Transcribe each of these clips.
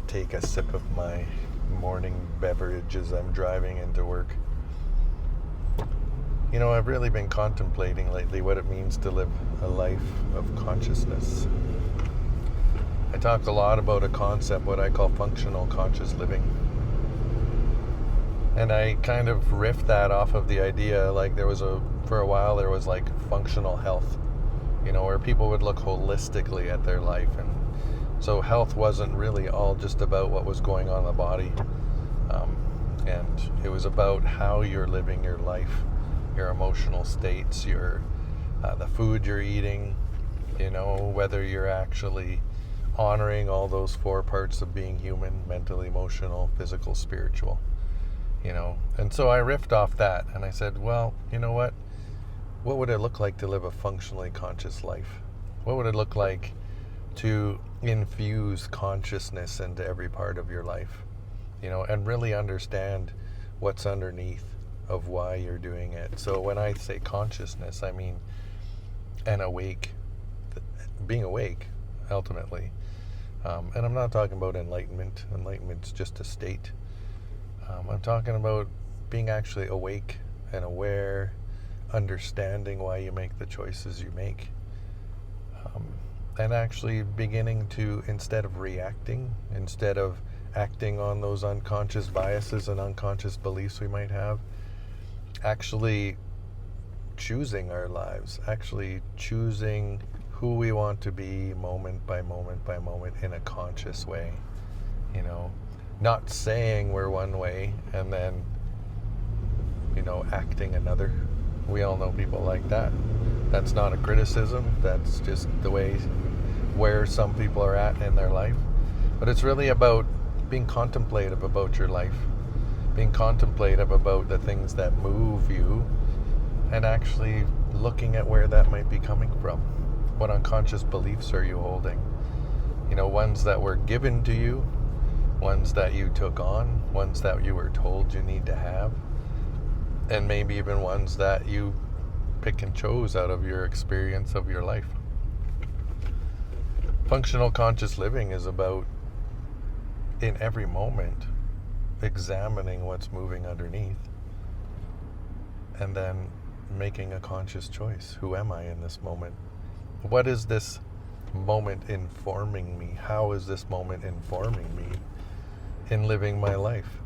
take a sip of my morning beverage as I'm driving into work. You know, I've really been contemplating lately what it means to live a life of consciousness. I talk a lot about a concept, what I call functional conscious living. And I kind of riffed that off of the idea, like for a while there was like functional health, you know, where people would look holistically at their life. And so health wasn't really all just about what was going on in the body. And it was about how you're living your life, your emotional states, the food you're eating, you know, whether you're actually honoring all those 4 parts of being human: mental, emotional, physical, spiritual, you know. And so I riffed off that and I said, well, you know what would it look like to live a functionally conscious life? What would it look like to infuse consciousness into every part of your life, you know, and really understand what's underneath of why you're doing it? So when I say consciousness, I mean being awake, ultimately. And I'm not talking about enlightenment. Enlightenment's just a state. I'm talking about being actually awake and aware, understanding why you make the choices you make, and actually beginning to, instead of reacting, instead of acting on those unconscious biases and unconscious beliefs we might have, actually choosing our lives, actually choosing who we want to be moment by moment by moment in a conscious way, you know, not saying we're one way and then, you know, acting another. We all know people like that. That's not a criticism. That's just the way where some people are at in their life. But it's really about being contemplative about your life, being contemplative about the things that move you, and actually looking at where that might be coming from. What unconscious beliefs are you holding? You know, ones that were given to you, ones that you took on, ones that you were told you need to have, and maybe even ones that you pick and chose out of your experience of your life. Functional conscious living is about, in every moment, examining what's moving underneath and then making a conscious choice. Who am I in this moment? What is this moment informing me? How is this moment informing me in living my life?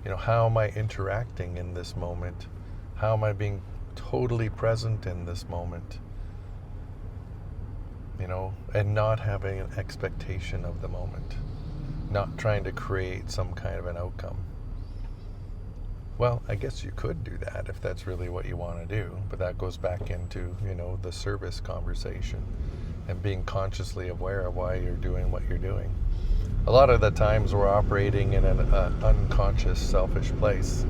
You know, how am I interacting in this moment? How am I being totally present in this moment? You know, and not having an expectation of the moment, not trying to create some kind of an outcome. Well, I guess you could do that if that's really what you want to do, but that goes back into, you know, the service conversation and being consciously aware of why you're doing what you're doing. A lot of the times we're operating in an unconscious, selfish place.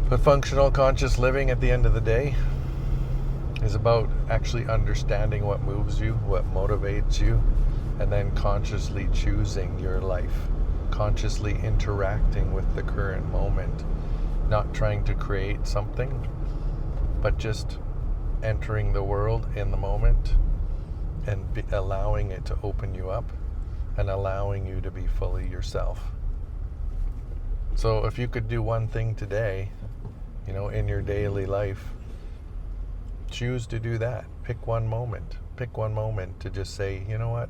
But functional conscious living, at the end of the day, is about actually understanding what moves you, what motivates you, and then consciously choosing your life, consciously interacting with the current moment, not trying to create something, but just entering the world in the moment and allowing it to open you up and allowing you to be fully yourself. So if you could do one thing today, you know, in your daily life, choose to do that. Pick one moment to just say, you know what,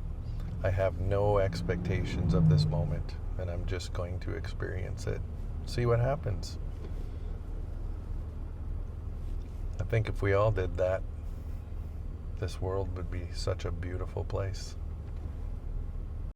I have no expectations of this moment and I'm just going to experience it. See what happens. I think if we all did that, this world would be such a beautiful place.